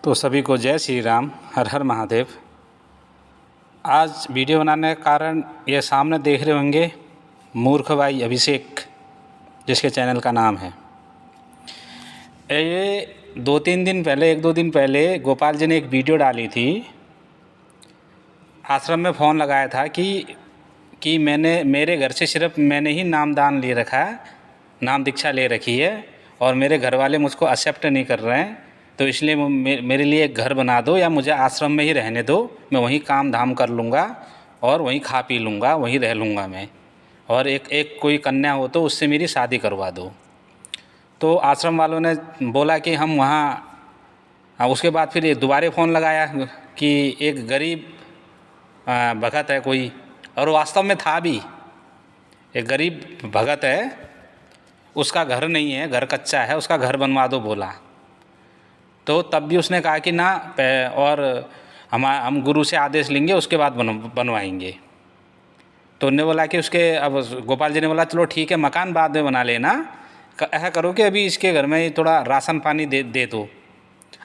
तो सभी को जय श्री राम, हर हर महादेव। आज वीडियो बनाने का कारण ये सामने देख रहे होंगे मूर्ख भाई अभिषेक, जिसके चैनल का नाम है। ये एक दो दिन पहले गोपाल जी ने एक वीडियो डाली थी। आश्रम में फ़ोन लगाया था कि मेरे घर से सिर्फ मैंने ही नामदान ले रखा है, नाम दीक्षा ले रखी है और मेरे घर वाले मुझको एक्सेप्ट नहीं कर रहे हैं, तो इसलिए मेरे लिए एक घर बना दो या मुझे आश्रम में ही रहने दो। मैं वहीं काम धाम कर लूँगा और वहीं खा पी लूँगा, वहीं रह लूँगा मैं, और एक कोई कन्या हो तो उससे मेरी शादी करवा दो। तो आश्रम वालों ने बोला कि हम वहाँ। उसके बाद फिर दोबारा फ़ोन लगाया कि एक गरीब भगत है कोई, और वास्तव में था भी, एक गरीब भगत है, उसका घर नहीं है, घर कच्चा है, उसका घर बनवा दो बोला। तो तब भी उसने कहा कि ना, और हम गुरु से आदेश लेंगे, उसके बाद बनवाएंगे। तो उन्होंने बोला कि अब गोपाल जी ने बोला चलो ठीक है, मकान बाद में बना लेना, ऐसा करो कि अभी इसके घर में थोड़ा राशन पानी दे दो।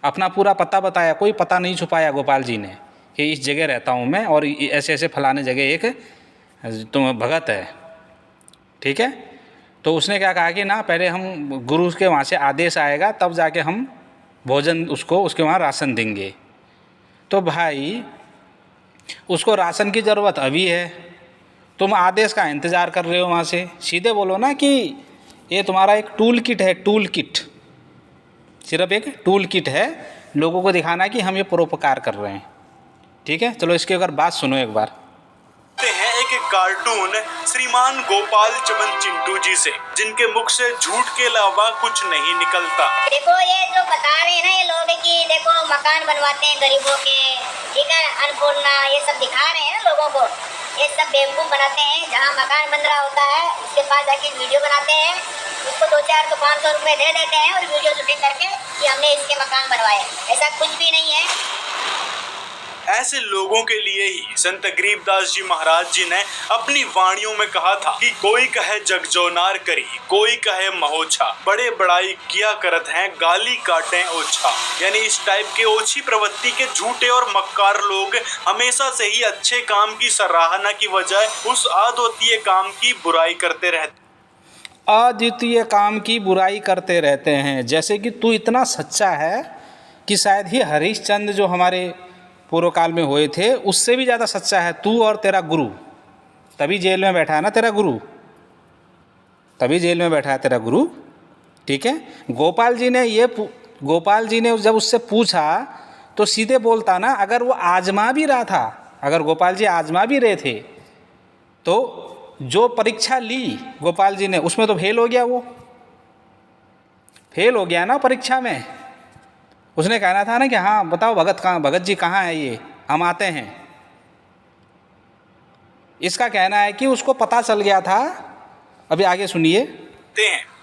अपना पूरा पता बताया, कोई पता नहीं छुपाया गोपाल जी ने कि इस जगह रहता हूँ मैं और ऐसे ऐसे फलाने जगह एक तो भगत है, ठीक है। तो उसने क्या कहा कि ना, पहले हम गुरु के वहाँ से आदेश आएगा तब जाके हम भोजन उसके वहाँ राशन देंगे। तो भाई उसको राशन की ज़रूरत अभी है, तुम आदेश का इंतज़ार कर रहे हो वहाँ से। सीधे बोलो ना कि ये तुम्हारा एक टूल किट है, टूल किट, सिर्फ एक टूल किट है, लोगों को दिखाना कि हम ये परोपकार कर रहे हैं, ठीक है। चलो इसकी अगर बात सुनो एक बार। एक कार्टून श्रीमान गोपाल चमन चिंटू जी से, जिनके मुख से झूठ के अलावा कुछ नहीं निकलता। देखो ये जो बता रहे हैं ना ये लोग कि देखो मकान बनवाते हैं गरीबों के, ठीक है, अन्नपूर्णा, ये सब दिखा रहे हैं ना लोगों को, ये सब बेवकूफ बनाते हैं। जहाँ मकान बन रहा होता है उसके पास जाके वीडियो बनाते हैं, उसको 200-500 रुपए दे देते हैं और वीडियो शूटिंग करके कि हमने इसके मकान बनवाए। ऐसा कुछ भी नहीं है। ऐसे लोगों के लिए ही संत गरीबदास जी महाराज जी ने अपनी वाणियों में कहा था कि कोई कहे जगजोनार करी, कोई कहे महोछा, बड़े बड़ाई किया करत हैं, गाली काटें ओछा। यानी इस टाइप के ओछी प्रवृत्ति के झूठे और मक्कार लोग हमेशा से ही अच्छे काम की सराहना की बजाय उस अद्वितीय काम की बुराई करते रहते हैं। जैसे कि तू इतना सच्चा है कि शायद ही हरिश्चंद्र जो हमारे पूर्व काल में हुए थे उससे भी ज़्यादा सच्चा है तू और तेरा गुरु। तभी जेल में बैठा है ना तेरा गुरु, तभी जेल में बैठा है तेरा गुरु, ठीक है। गोपाल जी ने जब उससे पूछा तो सीधे बोलता ना, अगर वो आजमा भी रहा था, अगर गोपाल जी आजमा भी रहे थे तो जो परीक्षा ली गोपाल जी ने उसमें तो फेल हो गया, वो फेल हो गया ना परीक्षा में। उसने कहना था ना कि हाँ बताओ भगत जी कहाँ है, ये हम आते हैं। इसका कहना है कि उसको पता चल गया था। अभी आगे सुनिए।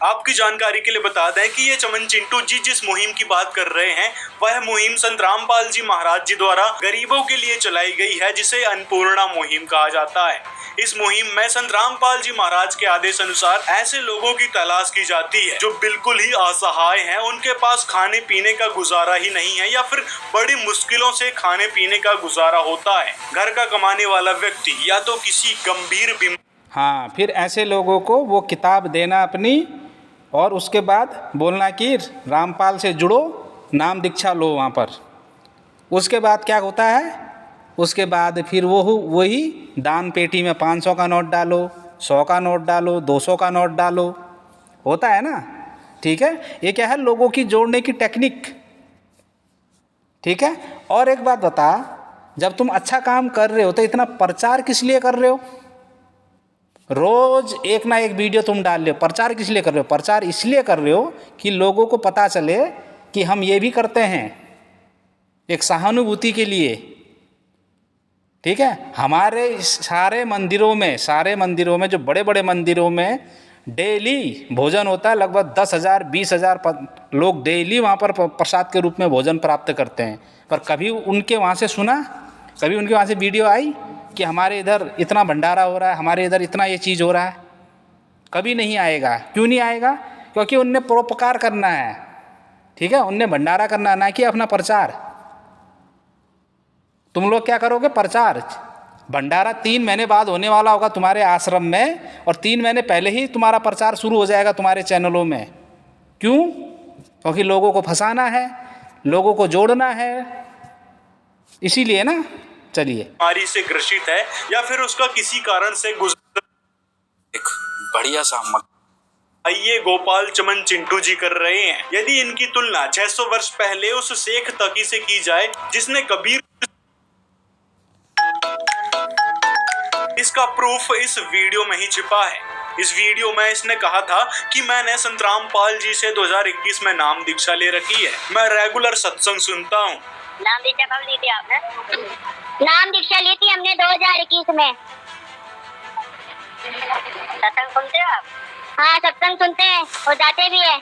आपकी जानकारी के लिए बता दें कि ये चमन चिंटू जी जिस मुहिम की बात कर रहे हैं वह मुहिम संत रामपाल जी महाराज जी द्वारा गरीबों के लिए चलाई गई है, जिसे अन्नपूर्णा मुहिम कहा जाता है। इस मुहिम में संत रामपाल जी महाराज के आदेश अनुसार ऐसे लोगों की तलाश की जाती है जो बिल्कुल ही असहाय हैं, उनके पास खाने पीने का गुजारा ही नहीं है या फिर बड़ी मुश्किलों से खाने पीने का गुजारा होता है। घर का कमाने वाला व्यक्ति या तो किसी गंभीर हाँ, फिर ऐसे लोगों को वो किताब देना अपनी, और उसके बाद बोलना कि रामपाल से जुड़ो, नाम दीक्षा लो वहाँ पर। उसके बाद क्या होता है, उसके बाद फिर वही दान पेटी में 500 का नोट डालो, 100 का नोट डालो, 200 का नोट डालो, होता है ना, ठीक है। ये क्या है, लोगों की जोड़ने की टेक्निक, ठीक है। और एक बात बता, जब तुम अच्छा काम कर रहे हो तो इतना प्रचार किस लिए कर रहे हो? रोज एक ना एक वीडियो तुम डाल रहे हो, प्रचार किस लिए कर रहे हो? प्रचार इसलिए कर रहे हो कि लोगों को पता चले कि हम ये भी करते हैं, एक सहानुभूति के लिए, ठीक है। हमारे सारे मंदिरों में जो बड़े बड़े मंदिरों में डेली भोजन होता है, लगभग 10,000 20,000 लोग डेली वहाँ पर प्रसाद के रूप में भोजन प्राप्त करते हैं। पर कभी उनके वहाँ से सुना, कभी उनके वहाँ से वीडियो आई कि हमारे इधर इतना भंडारा हो रहा है, हमारे इधर इतना ये चीज़ हो रहा है? कभी नहीं आएगा। क्यों नहीं आएगा? क्योंकि उनने परोपकार करना है, ठीक है, उनने भंडारा करना, ना कि अपना प्रचार। तुम लोग क्या करोगे? प्रचार। भंडारा 3 महीने बाद होने वाला होगा तुम्हारे आश्रम में, और 3 महीने पहले ही तुम्हारा प्रचार शुरू हो जाएगा तुम्हारे चैनलों में। क्यों? क्योंकि लोगों को फंसाना है, लोगों को जोड़ना है, इसीलिए ना। चलिए, बीमारी से ग्रसित है या फिर उसका किसी कारण से गुजर, एक बढ़िया सा ये गोपाल चमन चिंटू जी कर रहे हैं। यदि इनकी तुलना 600 वर्ष पहले उस शेख तकी से की जाए जिसने कबीर, इसका प्रूफ इस वीडियो में ही छिपा है। इस वीडियो में इसने कहा था कि मैंने संत रामपाल जी से 2021 में नाम दीक्षा ले रखी है। मैं रेगुलर सत्संग सुनता हूँ। नाम दीक्षा कब ली थी आपने? नाम दीक्षा ली थी हमने 2021 में। सत्संग सुनते हो आप? हाँ, सत्संग सुनते हैं और जाते भी हैं।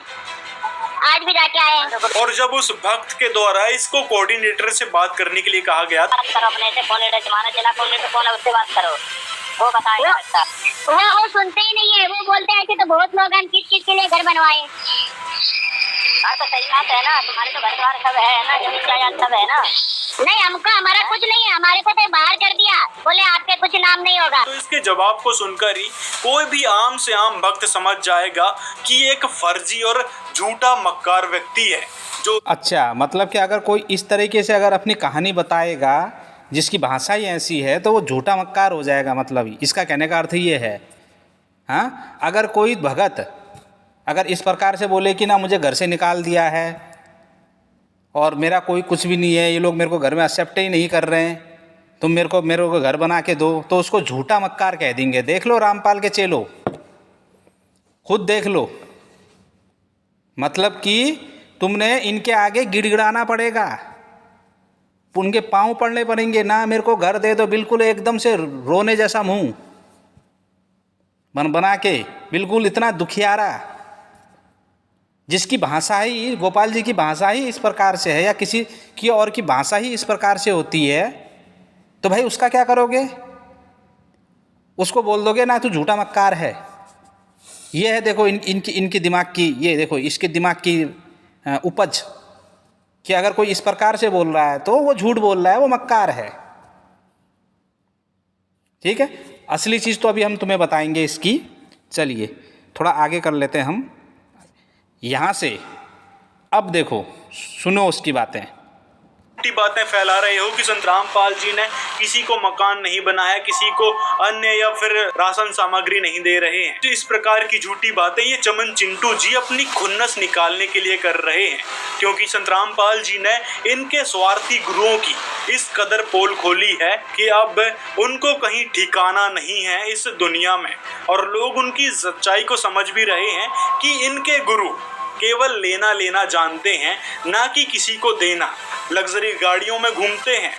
आज भी जाके आए हैं। और जब उस भक्त के द्वारा इसको कोऑर्डिनेटर से बात करने के लिए कहा गया, बात करो अपने से, कोऑर्डिनेटर जमाना चला, कोऑर्डिनेटर कौन है उससे बात करो, वो बताएगा। वो सुनते ही नहीं है, वो बोलते हैं कि तो बहुत लोग हैं, किस चीज के लिए घर बनवाए। हाँ तो सही बात है ना, तुम्हारे तो घर द्वार सब है ना, जमीन जायदाद सब है ना। नहीं, हमको हमारा कुछ नहीं है, हमारे को तो बाहर कर दिया, बोले आपके कुछ नाम नहीं होगा। तो इसके जवाब को सुनकर ही कोई भी आम से आम भक्त समझ जाएगा कि एक फर्जी और झूठा मक्कार व्यक्ति है जो। अच्छा, मतलब कि अगर कोई इस तरीके से अगर अपनी कहानी बताएगा जिसकी भाषा ही ऐसी है तो वो झूठा मक्कार हो जाएगा, मतलब इसका कहने का अर्थ ये है। हाँ, अगर कोई भगत अगर इस प्रकार से बोले कि ना मुझे घर से निकाल दिया है और मेरा कोई कुछ भी नहीं है, ये लोग मेरे को घर में एक्सेप्ट ही नहीं कर रहे हैं, तुम मेरे को घर बना के दो, तो उसको झूठा मक्कार कह देंगे। देख लो रामपाल के चेलो, खुद देख लो। मतलब कि तुमने इनके आगे गिड़गिड़ाना पड़ेगा, उनके पाँव पड़ने पड़ेंगे, ना मेरे को घर दे दो, बिल्कुल एकदम से रोने जैसा मुंह बना के, बिल्कुल इतना दुखियारा, जिसकी भाषा ही, गोपाल जी की भाषा ही इस प्रकार से है या किसी की और की भाषा ही इस प्रकार से होती है, तो भाई उसका क्या करोगे? उसको बोल दोगे ना तू झूठा मक्कार है। ये है देखो इनकी दिमाग की, ये देखो इसके दिमाग की उपज, कि अगर कोई इस प्रकार से बोल रहा है तो वो झूठ बोल रहा है, वो मक्कार है। ठीक है, असली चीज़ तो अभी हम तुम्हें बताएंगे इसकी। चलिए थोड़ा आगे कर लेते हैं हम यहाँ से। अब देखो, सुनो उसकी बातें। बातें फैला रहे हो कि संत रामपाल जी ने किसी को मकान नहीं बनाया, किसी को अन्य या फिर राशन सामग्री नहीं दे रहे हैं। तो इस प्रकार की झूठी बातें ये चमन चिंटू जी अपनी खुन्नस निकालने के लिए कर रहे हैं, क्योंकि संत रामपाल जी ने इनके स्वार्थी गुरुओं की इस कदर पोल खोली है कि अब उनको कहीं ठिकाना नहीं है इस दुनिया में, और लोग उनकी सच्चाई को समझ भी रहे हैं कि इनके गुरु केवल लेना जानते हैं, ना कि किसी को देना। लग्जरी गाड़ियों में घूमते हैं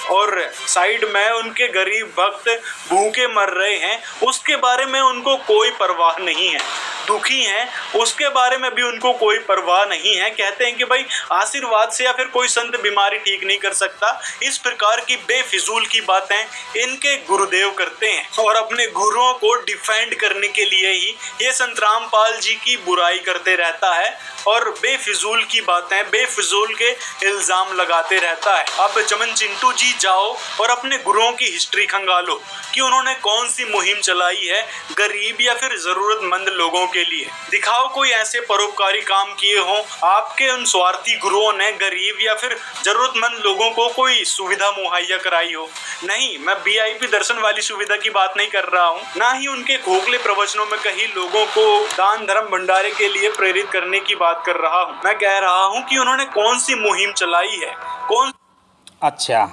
और साइड में उनके गरीब भक्त भूखे मर रहे हैं, उसके बारे में उनको कोई परवाह नहीं है। दुखी हैं, उसके बारे में भी उनको कोई परवाह नहीं है। कहते हैं कि भाई आशीर्वाद से या फिर कोई संत बीमारी ठीक नहीं कर सकता। इस प्रकार की बेफिजूल की बातें इनके गुरुदेव करते हैं, और अपने गुरुओं को डिफेंड करने के लिए ही ये संत रामपाल जी की बुराई करते रहता है और बेफिजूल की बातें, बेफिजूल के इल्जाम लगाते रहता है। अब चमन चिंटू जी जाओ और अपने गुरुओं की हिस्ट्री खंगालो कि उन्होंने कौन सी मुहिम चलाई है गरीब या फिर जरूरतमंद लोगों के लिए। दिखाओ कोई ऐसे परोपकारी काम किए हों आपके उन स्वार्थी गुरुओं ने, गरीब या फिर जरूरतमंद लोगों को कोई सुविधा मुहैया कराई हो। नहीं, मैं VIP दर्शन वाली सुविधा की बात नहीं कर रहा हूँ, ना ही उनके खोखले प्रवचनों में कहीं लोगों को दान धर्म भंडारे के लिए प्रेरित करने की बात कर रहा हूँ। मैं कह रहा हूँ कि उन्होंने कौन सी मुहिम चलाई है, कौन। अच्छा,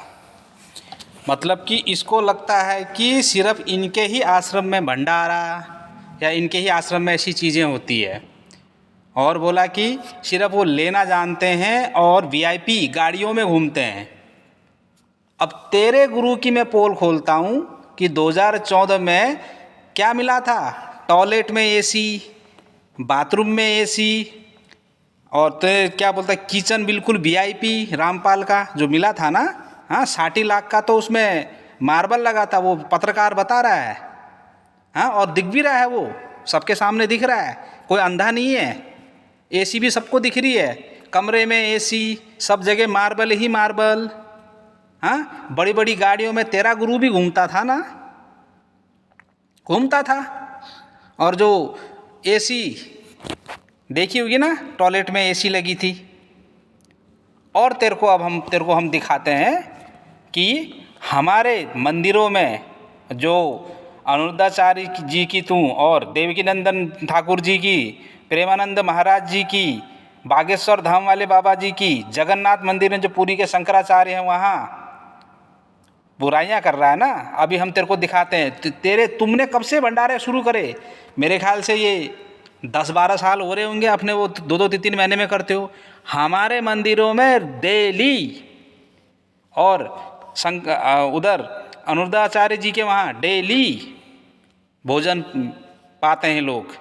मतलब कि इसको लगता है कि सिर्फ इनके ही आश्रम में भंडारा या इनके ही आश्रम में ऐसी चीज़ें होती है, और बोला कि सिर्फ वो लेना जानते हैं और VIP गाड़ियों में घूमते हैं। अब तेरे गुरु की मैं पोल खोलता हूँ कि 2014 में क्या मिला था? टॉयलेट में AC, बाथरूम में AC, और तो क्या बोलता है किचन बिल्कुल VIP रामपाल का जो मिला था ना। हाँ, 60 लाख का तो उसमें मार्बल लगा था, वो पत्रकार बता रहा है। हाँ, और दिख भी रहा है, वो सबके सामने दिख रहा है, कोई अंधा नहीं है। AC भी सबको दिख रही है, कमरे में एसी, सब जगह मार्बल ही मार्बल। हाँ, बड़ी बड़ी गाड़ियों में तेरा गुरु भी घूमता था ना, घूमता था। और जो एसी देखी होगी ना, टॉयलेट में एसी लगी थी। और तेरे को हम दिखाते हैं कि हमारे मंदिरों में जो अनुरुद्धाचार्य जी की तू और देवकीनंदन ठाकुर जी की, प्रेमानंद महाराज जी की, बागेश्वर धाम वाले बाबा जी की, जगन्नाथ मंदिर में जो पुरी के शंकराचार्य हैं वहाँ बुराइयाँ कर रहा है ना। अभी हम तेरे को दिखाते हैं। तुमने कब से भंडारे शुरू करे? मेरे ख्याल से ये 10-12 साल हो रहे होंगे, अपने वो 2-3 महीने में करते हो। हमारे मंदिरों में डेली, और उधर अनुरुद्धाचार्य जी के वहाँ डेली भोजन पाते हैं लोग,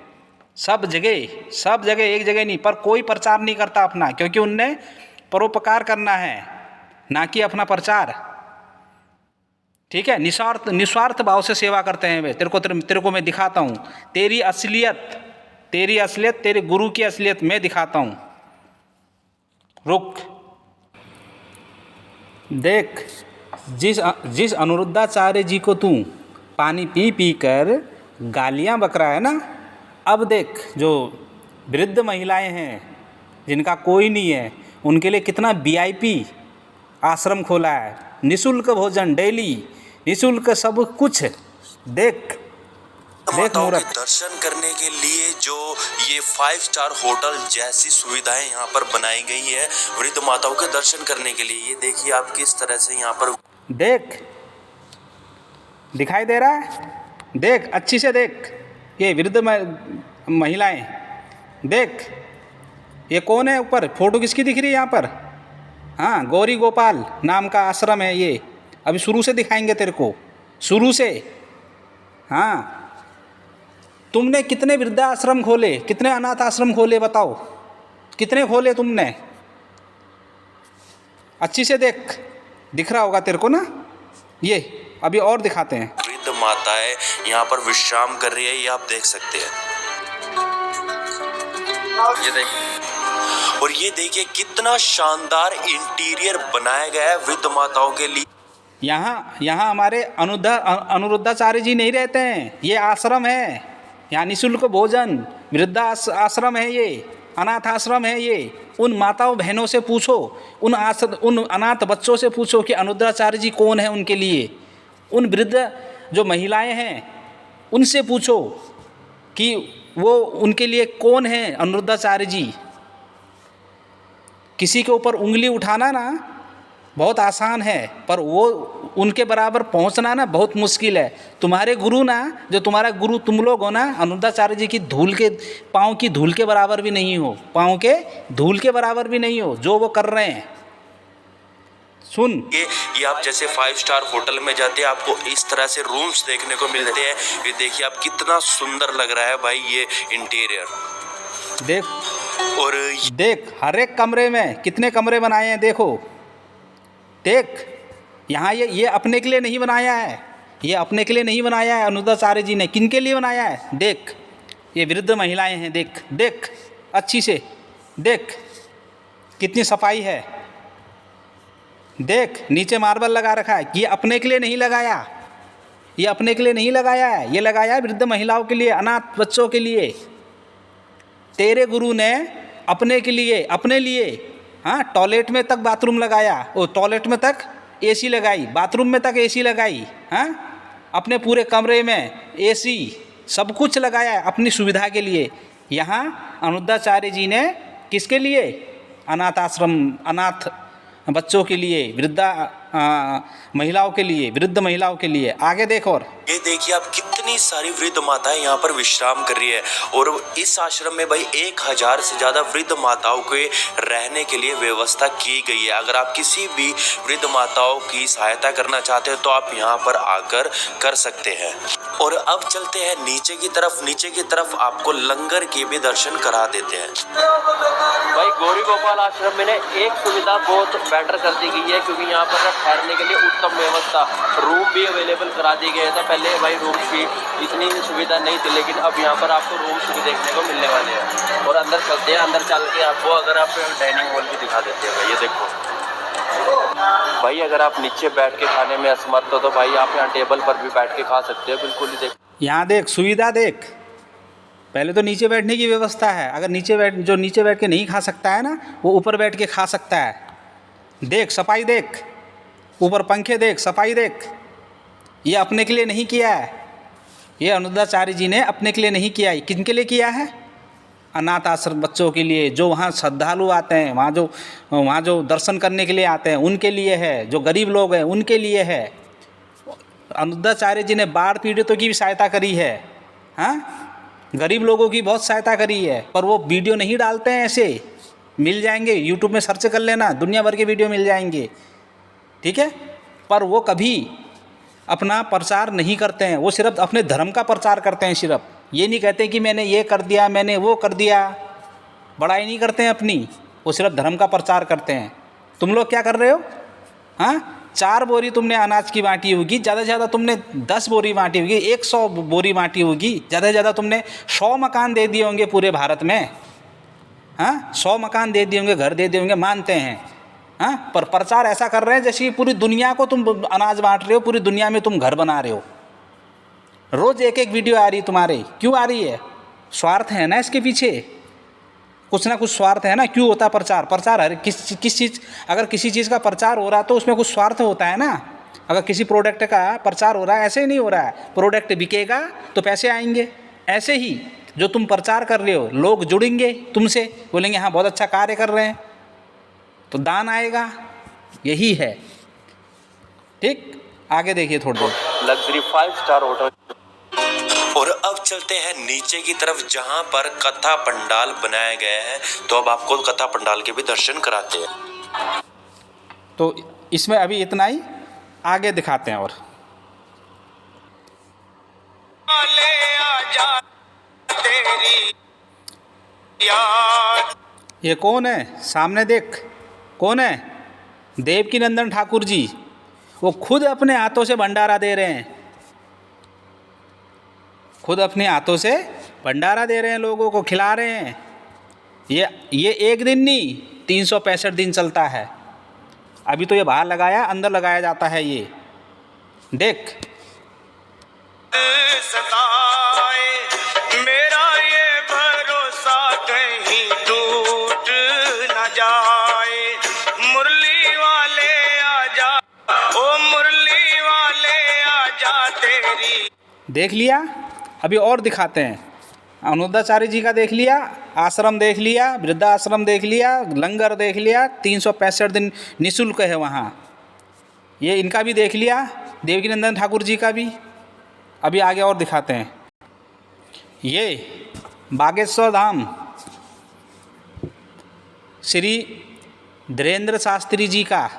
सब जगह, एक जगह नहीं। पर कोई प्रचार नहीं करता अपना, क्योंकि उनने परोपकार करना है, ना कि अपना प्रचार। ठीक है, निस्वार्थ भाव से सेवा करते हैं वे। तेरे को मैं दिखाता हूँ तेरी असलियत, तेरे गुरु की असलियत मैं दिखाता हूँ। रुक, देख, जिस अनुरुद्धाचार्य जी को तू पानी पी कर गालियाँ बक रहा है ना, अब देख जो वृद्ध महिलाएं हैं जिनका कोई नहीं है, उनके लिए कितना VIP आश्रम खोला है। निःशुल्क भोजन डेली, निःशुल्क सब कुछ। देख माताओं के मूर्ख, दर्शन करने के लिए जो ये 5 स्टार होटल जैसी सुविधाएं यहाँ पर बनाई गई है वृद्ध माताओं के दर्शन करने के लिए। ये देखिए आप किस तरह से यहाँ पर देख, दिखाई दे रहा है? देख, अच्छी से देख, ये वृद्ध महिलाएं। देख, ये कौन है ऊपर? फोटो किसकी दिख रही है यहाँ पर? हाँ, गौरी गोपाल नाम का आश्रम है ये। अभी शुरू से दिखाएंगे तेरे को, शुरू से। हाँ, तुमने कितने वृद्धाश्रम खोले, कितने अनाथ आश्रम खोले, बताओ कितने खोले तुमने? अच्छी से देख, दिख रहा होगा तेरे को ना। ये अभी और दिखाते हैं। वृद्ध माताएं यहाँ पर विश्राम कर रही है, ये आप देख सकते हैं। ये देखिए, और ये देखिए कितना शानदार इंटीरियर बनाया गया है वृद्ध माताओं के लिए। यहाँ हमारे अनुरुद्धाचार्य जी नहीं रहते हैं, ये आश्रम है। यहाँ निःशुल्क भोजन, वृद्धाश्रम है ये, अनाथ आश्रम है ये। उन माताओं बहनों से पूछो, उन अनाथ बच्चों से पूछो कि अनुरुद्धाचार्य जी कौन है उनके लिए। उन वृद्ध जो महिलाएं हैं उनसे पूछो कि वो उनके लिए कौन है अनुरुद्धाचार्य जी। किसी के ऊपर उंगली उठाना ना बहुत आसान है, पर वो उनके बराबर पहुंचना ना बहुत मुश्किल है। तुम्हारे गुरु ना, जो तुम्हारा गुरु तुम लोग हो ना, अनुरुद्धाचार्य जी की धूल के पाँव की धूल के बराबर भी नहीं हो, पाँव के धूल के बराबर भी नहीं हो जो वो कर रहे हैं। सुन, ये आप जैसे 5 स्टार होटल में जाते हैं, आपको इस तरह से रूम्स देखने को मिलते हैं। ये देखिए आप कितना सुंदर लग रहा है भाई ये इंटीरियर। देख, और देख हर एक कमरे में कितने कमरे बनाए हैं। देखो, देख, यहाँ ये अपने के लिए नहीं बनाया है, ये अपने के लिए नहीं बनाया है अनुरुद्धाचार्य जी ने। किन के लिए बनाया है? देख, ये वृद्ध महिलाएं हैं। देख देख अच्छी से देख, कितनी सफाई है। देख, नीचे मार्बल लगा रखा है। ये अपने के लिए नहीं लगाया, ये अपने के लिए नहीं लगाया है, ये लगाया है वृद्ध महिलाओं के लिए, अनाथ बच्चों के लिए। तेरे गुरु ने अपने के लिए, अपने लिए, हाँ, टॉयलेट में तक बाथरूम लगाया, वो टॉयलेट में तक एसी लगाई, बाथरूम में तक एसी लगाई। हाँ, अपने पूरे कमरे में एसी सब कुछ लगाया है अपनी सुविधा के लिए। यहाँ अनुरुद्धाचार्य जी ने किसके लिए? अनाथ आश्रम, अनाथ बच्चों के लिए, महिलाओं के लिए, वृद्ध महिलाओं के लिए। आगे देखो, और ये देखिए आप कितनी सारी वृद्ध माताएं यहाँ पर विश्राम कर रही है। और इस आश्रम में भाई 1000 से ज़्यादा वृद्ध माताओं के रहने के लिए व्यवस्था की गई है। अगर आप किसी भी वृद्ध माताओं की सहायता करना चाहते हैं तो आप यहाँ पर आकर कर सकते हैं। और अब चलते हैं नीचे की तरफ आपको लंगर के भी दर्शन करा देते हैं। भाई गौरी गोपाल आश्रम में एक सुविधा बहुत बेटर कर दी गई है, क्योंकि यहाँ पर ठहरने के लिए उत्तम व्यवस्था, रूम भी अवेलेबल करा दिए गए थे। पहले भाई रूम की इतनी सुविधा नहीं थी, लेकिन अब यहाँ पर आपको रूम्स भी देखने को मिलने वाले हैं। और अंदर चलते हैं, अंदर चल के आपको अगर आप डाइनिंग हॉल भी दिखा देते हैं। भाई ये देखो भाई, अगर आप नीचे बैठ के खाने में असमर्थ हो तो भाई आप यहाँ टेबल पर भी बैठ के खा सकते हो। बिल्कुल ही यहाँ देख सुविधा देख, पहले तो नीचे बैठने की व्यवस्था है। अगर जो नीचे बैठ के नहीं खा सकता है ना, वो ऊपर बैठ के खा सकता है। देख सफाई देख, ऊपर पंखे देख, सफाई देख। ये अपने के लिए नहीं किया है, ये अनुद्धाचार्य जी ने अपने के लिए नहीं किया है। किन के लिए किया है? अनाथ आश्रम बच्चों के लिए, जो वहाँ श्रद्धालु आते हैं, वहाँ जो दर्शन करने के लिए आते हैं, उनके लिए है। जो गरीब लोग हैं उनके लिए है। अनुद्धाचार्य जी ने बाढ़ पीड़ितों की भी सहायता करी है, हाँ, गरीब लोगों की बहुत सहायता करी है। पर वो वीडियो नहीं डालते हैं, ऐसे मिल जाएंगे, यूट्यूब में सर्च कर लेना, दुनिया भर के वीडियो मिल जाएंगे, ठीक है। पर वो कभी अपना प्रचार नहीं करते हैं, वो सिर्फ अपने धर्म का प्रचार करते हैं। सिर्फ ये नहीं कहते कि मैंने ये कर दिया, मैंने वो कर दिया, बड़ाई नहीं करते हैं अपनी, वो सिर्फ धर्म का प्रचार करते हैं। तुम लोग क्या कर रहे हो? हाँ, 4 बोरी तुमने अनाज की बांटी होगी, ज़्यादा से ज़्यादा तुमने 10 बोरी बांटी होगी, 100 बोरी बांटी होगी, ज़्यादा से ज़्यादा तुमने 100 मकान दे दिए होंगे पूरे भारत में। हाँ, 100 मकान दे दिए होंगे, घर दे दिए होंगे, मानते हैं। हाँ, पर प्रचार ऐसा कर रहे हैं जैसे पूरी दुनिया को तुम अनाज बांट रहे हो, पूरी दुनिया में तुम घर बना रहे हो। रोज़ एक वीडियो आ रही है तुम्हारी, क्यों आ रही है? स्वार्थ है ना इसके पीछे, कुछ ना कुछ स्वार्थ है ना। क्यों होता प्रचार? प्रचार हर किस चीज़, अगर किसी चीज़ का प्रचार हो रहा है तो उसमें कुछ स्वार्थ होता है ना। अगर किसी प्रोडक्ट का प्रचार हो रहा है, ऐसे ही नहीं हो रहा है, प्रोडक्ट बिकेगा तो पैसे आएंगे। ऐसे ही जो तुम प्रचार कर रहे हो, लोग जुड़ेंगे तुमसे, बोलेंगे हाँ बहुत अच्छा कार्य कर रहे हैं, तो दान आएगा। यही है, ठीक। आगे देखिए थोड़ी देर। Luxury 5 star hotel. और अब चलते हैं नीचे की तरफ, जहां पर कथा पंडाल बनाए गए हैं। तो अब आपको कथा पंडाल के भी दर्शन कराते हैं। तो इसमें अभी इतना ही, आगे दिखाते हैं। और ये कौन है? सामने देख, कौन है? देवकीनंदन ठाकुर जी। वो खुद अपने हाथों से भंडारा दे रहे हैं, खुद अपने हाथों से भंडारा दे रहे हैं, लोगों को खिला रहे हैं। ये एक दिन नहीं, 365 दिन चलता है। अभी तो ये बाहर लगाया, अंदर लगाया जाता है। ये देख, मेरा ये भरोसा कहीं टूट न जाए, मुरली वाले आजा, ओ मुरली वाले आजा तेरी। देख लिया? अभी और दिखाते हैं। अनुद्धाचार्य जी का देख लिया, आश्रम देख लिया, वृद्धाश्रम देख लिया, लंगर देख लिया, 365 दिन निःशुल्क है वहाँ। ये इनका भी देख लिया, देवकीनंदन ठाकुर जी का भी। अभी आगे और दिखाते हैं। ये बागेश्वर धाम, श्री धीरेन्द्र शास्त्री जी का।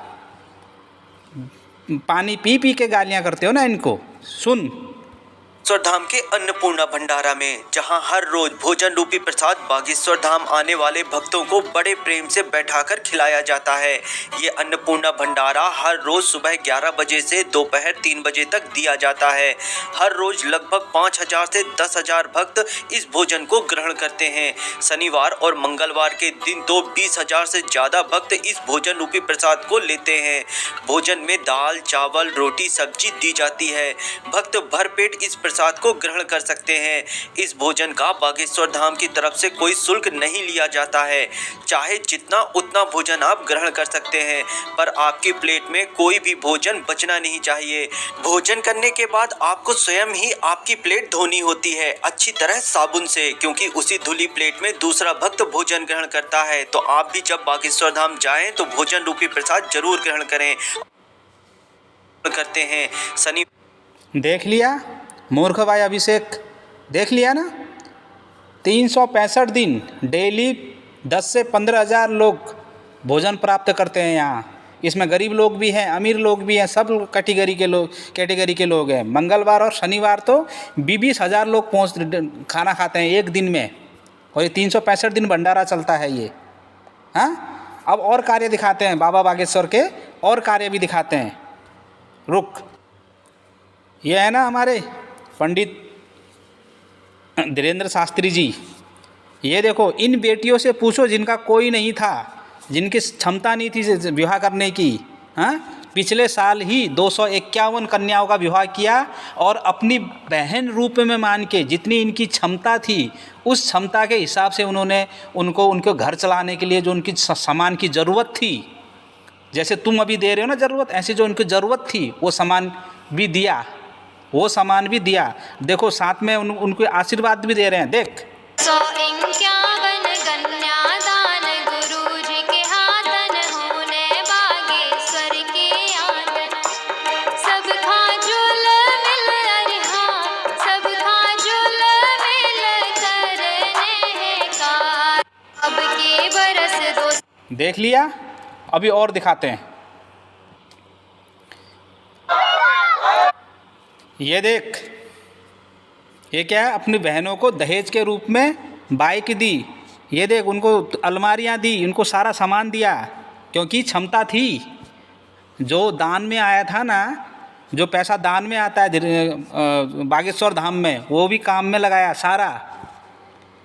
पानी पी पी के गालियाँ करते हो ना इनको, सुन। बागेश्वर धाम के अन्नपूर्णा भंडारा में, जहां हर रोज भोजन रूपी प्रसाद बागेश्वर धाम आने वाले भक्तों को बड़े प्रेम से बैठाकर खिलाया जाता है। ये अन्नपूर्णा भंडारा हर रोज सुबह 11 बजे से दोपहर 3 बजे तक दिया जाता है। हर रोज लगभग 5000 से 10,000 भक्त इस भोजन को ग्रहण करते हैं। शनिवार और मंगलवार के दिन तो 20,000 से ज्यादा भक्त इस भोजन रूपी प्रसाद को लेते हैं। भोजन में दाल, चावल, रोटी, सब्जी दी जाती है। भक्त भरपेट इस प्रसाद को ग्रहण कर सकते हैं। इस भोजन का बागेश्वर धाम की तरफ से कोई शुल्क नहीं लिया जाता है। चाहे जितना उतना भोजन आप ग्रहण कर सकते हैं, पर आपकी प्लेट में कोई भी भोजन बचना नहीं चाहिए। भोजन करने के बाद आपको स्वयं ही आपकी प्लेट धोनी होती है, अच्छी तरह साबुन से, क्योंकि उसी धुली प्लेट में दूसरा भक्त भोजन ग्रहण करता है। तो आप भी जब बागेश्वर धाम जाएं तो भोजन रूपी प्रसाद जरूर ग्रहण करें। करते हैं शनि। देख लिया मूर्ख भाई अभिषेक, देख लिया ना? 365 दिन डेली 10 से 15,000 लोग भोजन प्राप्त करते हैं यहाँ। इसमें गरीब लोग भी हैं, अमीर लोग भी हैं, सब कैटेगरी के लोग हैं। मंगलवार और शनिवार तो 20,000 लोग खाना खाते हैं एक दिन में, और ये 365 दिन भंडारा चलता है ये। हाँ, अब और कार्य दिखाते हैं बाबा बागेश्वर के, और कार्य भी दिखाते हैं। रुक, ये है ना हमारे पंडित धीरेंद्र शास्त्री जी, ये देखो, इन बेटियों से पूछो जिनका कोई नहीं था, जिनकी क्षमता नहीं थी विवाह करने की। हाँ, पिछले साल ही 251 कन्याओं का विवाह किया, और अपनी बहन रूप में मान के जितनी इनकी क्षमता थी, उस क्षमता के हिसाब से उन्होंने उनको उनके घर चलाने के लिए जो उनकी सामान की ज़रूरत थी, जैसे तुम अभी दे रहे हो ना ज़रूरत, ऐसी जो उनकी ज़रूरत थी वो सामान भी दिया, वो सामान भी दिया। देखो साथ में उनको आशीर्वाद भी दे रहे हैं। देख, 151 कन्यादान गुरुजी के हाथन होने बागेश्वर के आंगन। सब खा झूल मिल अरिहा, सब खा झूल मिल करने हैं कार। अब के बरस दो। देख लिया, अभी और दिखाते हैं। ये देख, ये क्या है, अपनी बहनों को दहेज के रूप में बाइक दी। ये देख, उनको अलमारियां दी, उनको सारा सामान दिया, क्योंकि क्षमता थी। जो दान में आया था ना, जो पैसा दान में आता है बागेश्वर धाम में, वो भी काम में लगाया सारा,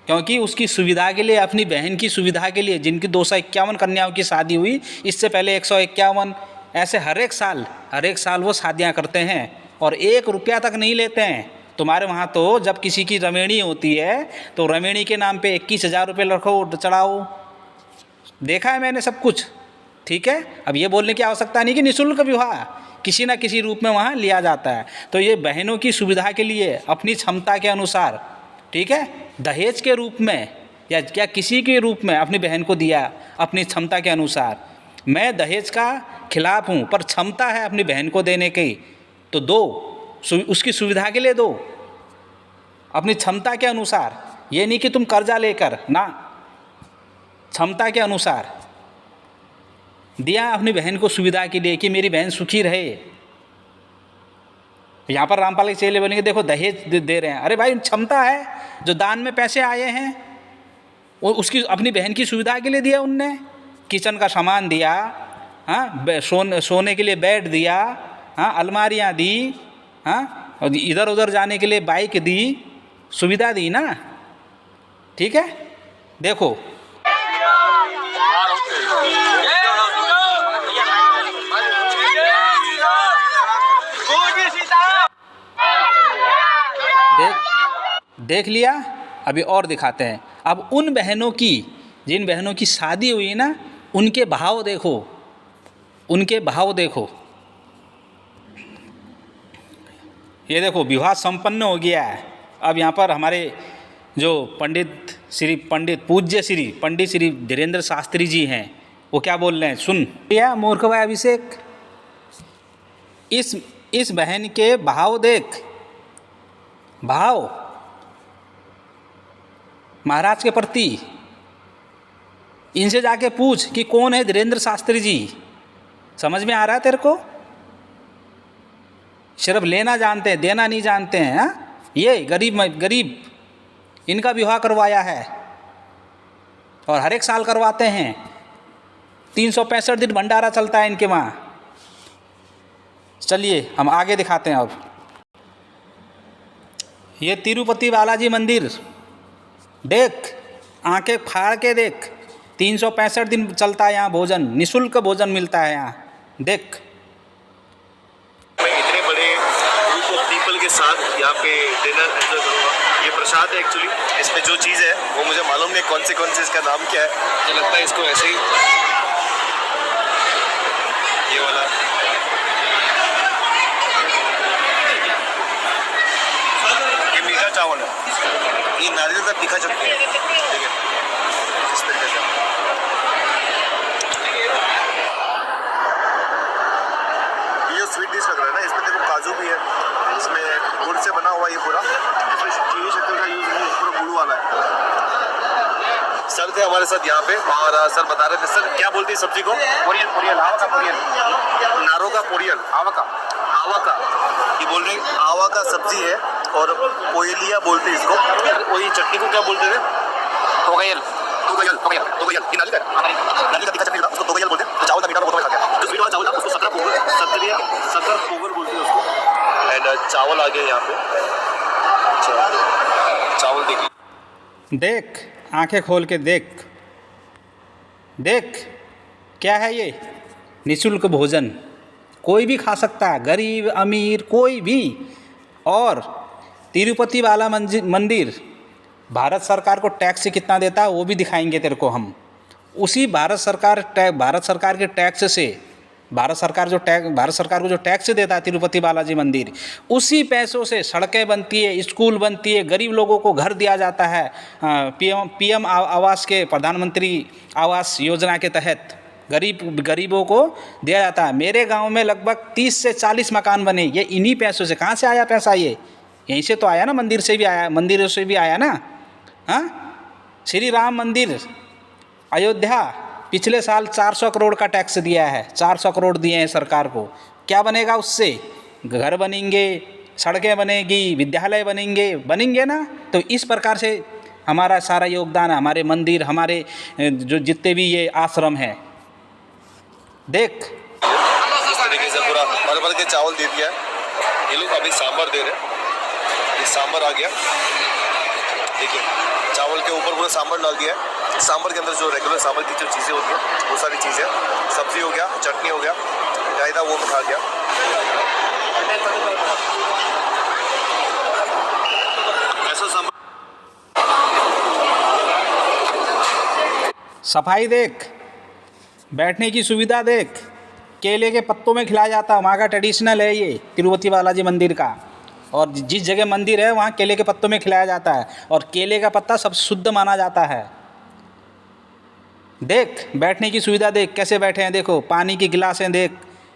क्योंकि उसकी सुविधा के लिए, अपनी बहन की सुविधा के लिए, जिनकी 251 कन्याओं की शादी हुई, इससे पहले 151, ऐसे हर एक साल वो शादियां करते हैं, और 1 रुपया तक नहीं लेते हैं। तुम्हारे वहाँ तो जब किसी की रमेणी होती है तो रमेणी के नाम पे 21,000 रुपये रखो, चढ़ाओ, देखा है मैंने सब कुछ। ठीक है, अब ये बोलने की आवश्यकता नहीं कि निःशुल्क विवाह किसी ना किसी रूप में वहाँ लिया जाता है। तो ये बहनों की सुविधा के लिए अपनी क्षमता के अनुसार, ठीक है, दहेज के रूप में या क्या किसी के रूप में अपनी बहन को दिया, अपनी क्षमता के अनुसार। मैं दहेज का खिलाफ हूँ, पर क्षमता है अपनी बहन को देने की तो दो, उसकी सुविधा के लिए दो, अपनी क्षमता के अनुसार। ये नहीं कि तुम कर्जा लेकर, ना, क्षमता के अनुसार दिया अपनी बहन को सुविधा के लिए कि मेरी बहन सुखी रहे। यहाँ पर रामपाल के चेले बोलेंगे देखो दहेज दे रहे हैं। अरे भाई, क्षमता है, जो दान में पैसे आए हैं वो उसकी अपनी बहन की सुविधा के लिए दिया उनने। किचन का सामान दिया, हाँ, सोने के लिए बेड दिया, हाँ, अलमारियाँ दी, हाँ, और इधर उधर जाने के लिए बाइक दी, सुविधा दी ना। ठीक है, देखो, देख लिया, अभी और दिखाते हैं। अब उन बहनों की, जिन बहनों की शादी हुई ना, उनके भाव देखो, उनके भाव देखो। ये देखो, विवाह संपन्न हो गया है। अब यहाँ पर हमारे जो पंडित श्री पंडित श्री धीरेंद्र शास्त्री जी हैं, वो क्या बोल रहे हैं, सुन। या मूर्ख भाई अभिषेक, इस बहन के भाव देख, भाव महाराज के प्रति। इनसे जाके पूछ कि कौन है धीरेंद्र शास्त्री जी। समझ में आ रहा है तेरे को? सिर्फ लेना जानते हैं, देना नहीं जानते हैं। हाँ, ये गरीब इनका विवाह करवाया है, और हर एक साल करवाते हैं। 365 दिन भंडारा चलता है इनके वहाँ। चलिए हम आगे दिखाते हैं। अब ये तिरुपति बालाजी मंदिर देख, आंखें फाड़ के देख, 365 दिन चलता है यहाँ भोजन, निःशुल्क भोजन मिलता है यहाँ। देख, मैं इतने बड़े ग्रुप ऑफ पीपल के साथ यहाँ पे डिनर एंजॉय करूँगा। ये प्रसाद है एक्चुअली, इसमें जो चीज़ है वो मुझे मालूम नहीं कौन से इसका नाम क्या है। मुझे लगता है इसको ऐसे ही, ये वाला ये मीठा चावल है, ये नारियल का तीखा चटनी है। ठीक है, इस तरीके से ये स्वीट डिश लग रहा है ना। इसमें देखो काजू भी है, इसमें गुड़ से बना हुआ ये पूरा, इसमें चीनी शक्कर का यूज नहीं, पूरा गुड़ वाला है। सर थे हमारे हमारे साथ यहाँ पे, और सर बता रहे थे। सर क्या बोलते हैं सब्जी को? पोरियल, पोरियल, आवा का पोरियल, नारो का पोरियल, आवा का। आवा का, ये बोल रहे हैं आवा का सब्जी है, और पोयलिया बोलते हैं इसको। और ये चटनी को क्या बोलते थे? तोगयल, तोगयल, तोगयल, तोगयल, ये नाली का है, नाली का तीखा चटनी था, उसको तोगयल बोलते हैं। तो चावल का मीठा बहुत खा गया, जो स्वीट वाला चावल था उसको सकरा पोगर, सकरा पोगर बोलते हैं उसको। एंड चावल आ गया यहाँ पे। अच्छा, चावल देखिए, देख, आंखें खोल के देख, देख क्या है ये? निःशुल्क भोजन, कोई भी खा सकता है, गरीब अमीर कोई भी। और तिरुपति वाला मंदिर भारत सरकार को टैक्स कितना देता है वो भी दिखाएंगे तेरे को हम। उसी भारत सरकार के टैक्स से, भारत सरकार को जो टैक्स देता है तिरुपति बालाजी मंदिर, उसी पैसों से सड़कें बनती है, स्कूल बनती है, गरीब लोगों को घर दिया जाता है। पीएम आवास के, प्रधानमंत्री आवास योजना के तहत गरीबों को दिया जाता है। मेरे गांव में लगभग 30 से 40 मकान बने, ये इन्हीं पैसों से। कहाँ से आया पैसा? ये यहीं से तो आया ना, मंदिरों से भी आया ना। हाँ, श्री राम मंदिर अयोध्या पिछले साल 400 करोड़ का टैक्स दिया है, 400 करोड़ दिए हैं सरकार को। क्या बनेगा उससे? घर बनेंगे, सड़कें बनेगी, विद्यालय बनेंगे ना। तो इस प्रकार से हमारा सारा योगदान है, हमारे मंदिर, हमारे जो जितने भी ये आश्रम हैं। देख, इस तरीके से पूरा भर के चावल दे दिया है। ये लोग अभी सांभर दे रहे हैं, ये सांभर आ गया, देखिए चावल के ऊपर पूरा सांभर डाल दिया है। सांभर के अंदर जो रेगुलर सांभर की जो चीज़ें होती हैं वो सारी चीज़ें, सब्जी हो गया, चटनी हो गया, रायता वो खा गया। ऐसा सांभर, सफाई देख, बैठने की सुविधा देख, केले के पत्तों में खिलाया जाता है। वहाँ का ट्रेडिशनल है ये तिरुपति बालाजी मंदिर का। और जिस जगह मंदिर है वहाँ केले के पत्तों में खिलाया जाता है, और केले का पत्ता सब शुद्ध माना जाता है। देख, बैठने की सुविधा देख, कैसे बैठे हैं, देखो, पानी की गिलासें देख,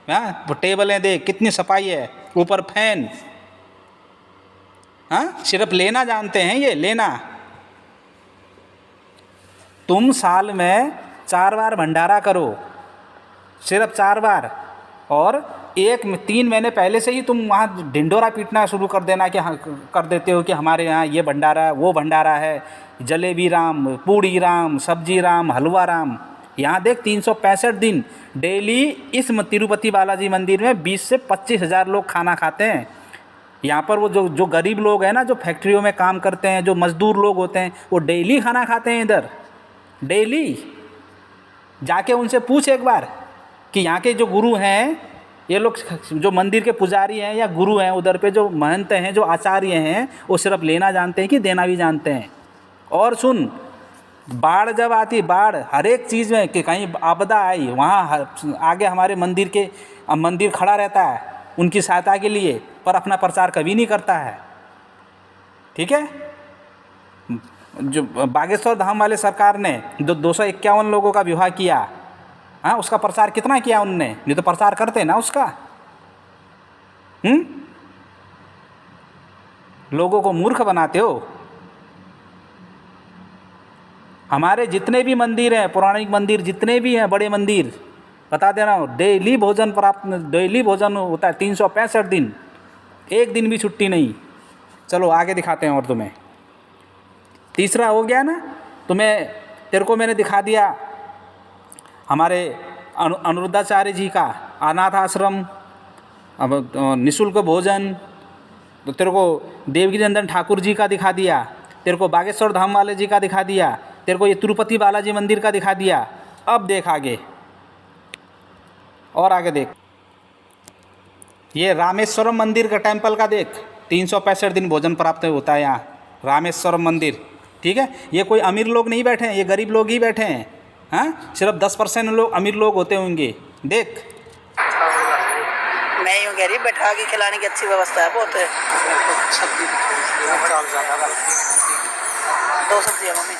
हाँ, टेबलें देख, कितनी सफाई है, ऊपर फैन। हाँ, सिर्फ लेना जानते हैं ये, लेना। तुम साल में 4 बार भंडारा करो, सिर्फ 4 बार, और 3 महीने पहले से ही तुम वहाँ ढिंडोरा पीटना शुरू कर देना कि हाँ, कर देते हो कि हमारे यहाँ ये भंडारा है, वो भंडारा है, जलेबी राम, पूड़ी राम, सब्जी राम, हलवा राम। यहाँ देख 365 दिन डेली इस तिरुपति बालाजी मंदिर में 20 से 25 हज़ार लोग खाना खाते हैं। यहाँ पर वो जो गरीब लोग हैं ना, जो फैक्ट्रियों में काम करते हैं, जो मज़दूर लोग होते हैं, वो डेली खाना खाते हैं इधर, डेली। जाके उनसे पूछ एक बार कि यहाँ के जो गुरु हैं, ये लोग जो मंदिर के पुजारी हैं या गुरु हैं, उधर पे जो महंत हैं, जो आचार्य हैं, वो सिर्फ लेना जानते हैं कि देना भी जानते हैं। और सुन, बाढ़ जब आती, बाढ़ हर एक चीज़ में, कि कहीं आपदा आई, वहाँ आगे हमारे मंदिर खड़ा रहता है उनकी सहायता के लिए, पर अपना प्रचार कभी नहीं करता है। ठीक है? जो बागेश्वर धाम वाले सरकार ने 251 लोगों का विवाह किया, हाँ, उसका प्रचार कितना किया उनने? नहीं तो प्रचार करते ना उसका। लोगों को मूर्ख बनाते हो। हमारे जितने भी मंदिर हैं, पौराणिक मंदिर जितने भी हैं, बड़े मंदिर, बता देना, डेली भोजन होता है, 365 दिन, एक दिन भी छुट्टी नहीं। चलो आगे दिखाते हैं और तुम्हें। तीसरा हो गया ना, तेरे को मैंने दिखा दिया हमारे अनुरुद्धाचार्य जी का अनाथ आश्रम, अब निःशुल्क भोजन। तो तेरे को देवगिरी नंदन ठाकुर जी का दिखा दिया, तेरे को बागेश्वर धाम वाले जी का दिखा दिया, तेरे को ये तिरुपति बालाजी मंदिर का दिखा दिया। अब देख आगे, और आगे देख, ये रामेश्वरम मंदिर का टेम्पल का देख, 365 दिन भोजन प्राप्त होता है यहाँ रामेश्वरम मंदिर। ठीक है? ये कोई अमीर लोग नहीं बैठे हैं, ये गरीब लोग ही बैठे हैं। हाँ, सिर्फ 10% लोग अमीर लोग होते होंगे। देख, मैं यूँ कह रही, बैठा के खिलाने की अच्छी व्यवस्था है, बहुत है। 2 सब्जी है मम्मी।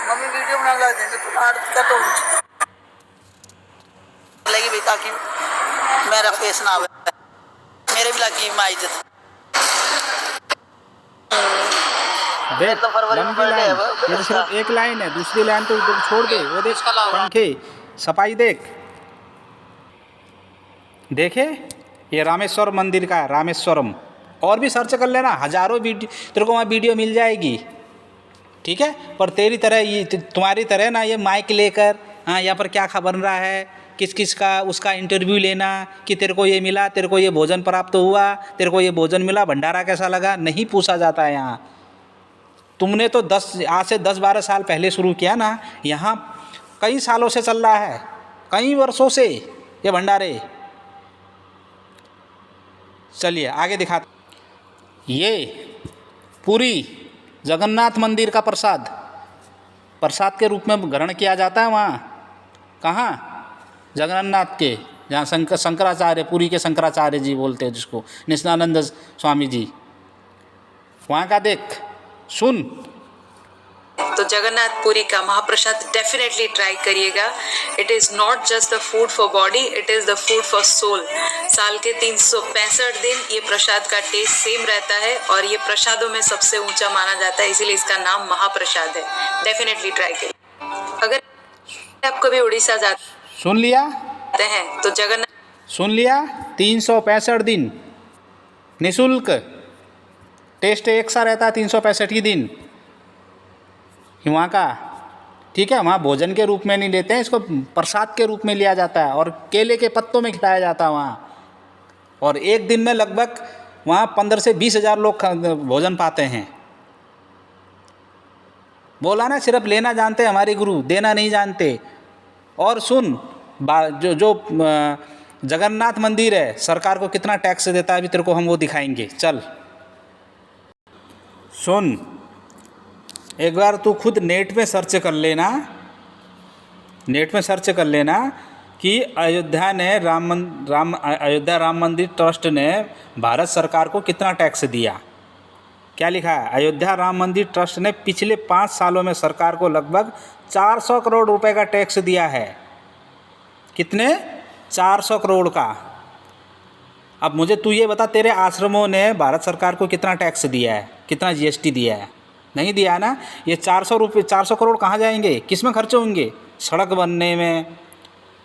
मम्मी वीडियो बना ला देंगे तो लगी भाई, ताकि मेरा फेस ना आवे, मेरे लगी माई इज्जत देख तो फरवरी में लंबी बर्थडे है लाइन, वो। ये तो सिर्फ एक लाइन है, दूसरी लाइन तो उधर छोड़ दे। वो देख पंखे सफाई देख, देखे ये रामेश्वर मंदिर का है, रामेश्वरम। और भी सर्च कर लेना, हज़ारों वीडियो तेरे को वहाँ वीडियो मिल जाएगी, ठीक है। पर तेरी तरह ये तुम्हारी तरह ना ये माइक लेकर हाँ यहाँ पर क्या खबर बन रहा है, किस किस का उसका इंटरव्यू लेना कि तेरे को ये मिला, तेरे को ये भोजन प्राप्त हुआ, तेरे को ये भोजन मिला, भंडारा कैसा लगा, नहीं पूछा जाता है यहाँ। तुमने तो आज से 10-12 साल पहले शुरू किया ना, यहाँ कई सालों से चल रहा है, कई वर्षों से ये भंडारे। चलिए आगे दिखा। ये पूरी जगन्नाथ मंदिर का प्रसाद के रूप में ग्रहण किया जाता है वहाँ। कहाँ? जगन्नाथ के, जहाँ शंकराचार्य, पुरी के शंकराचार्य जी बोलते हैं जिसको, निष्णानंद स्वामी जी, वहाँ का देख सुन। तो जगन्नाथ पुरी का महाप्रसाद डेफिनेटली ट्राई करिएगा। It is not just the food for body, it is the food for soul. साल के 365 दिन ये प्रसाद का टेस्ट सेम रहता है और ये प्रसादों में सबसे ऊंचा माना जाता है, इसीलिए इसका नाम महाप्रसाद है। डेफिनेटली ट्राई करिए। अगर आप कभी उड़ीसा सुन लिया हैं तो जगन्नाथ सुन लिया 365 दिन निःशुल्क टेस्ट एक सा रहता है 365 ही दिन वहाँ का, ठीक है। वहाँ भोजन के रूप में नहीं लेते हैं, इसको प्रसाद के रूप में लिया जाता है और केले के पत्तों में खिलाया जाता है वहाँ। और एक दिन में लगभग वहाँ 15 से 20 हज़ार लोग भोजन पाते हैं। बोला ना, सिर्फ लेना जानते हैं हमारे गुरु, देना नहीं जानते। और सुन, जो जगन्नाथ मंदिर है सरकार को कितना टैक्स देता है, अभी तेरे को हम वो दिखाएंगे। चल सुन, एक बार तू खुद नेट में सर्च कर लेना कि अयोध्या राम मंदिर ट्रस्ट ने भारत सरकार को कितना टैक्स दिया। क्या लिखा है? अयोध्या राम मंदिर ट्रस्ट ने पिछले 5 सालों में सरकार को लगभग 400 करोड़ रुपए का टैक्स दिया है। कितने? 400 करोड़ का। अब मुझे तू ये बता, तेरे आश्रमों ने भारत सरकार को कितना टैक्स दिया है, कितना जीएसटी दिया है? नहीं दिया ना। ये 400 करोड़ कहाँ जाएंगे, किस में खर्च होंगे? सड़क बनने में,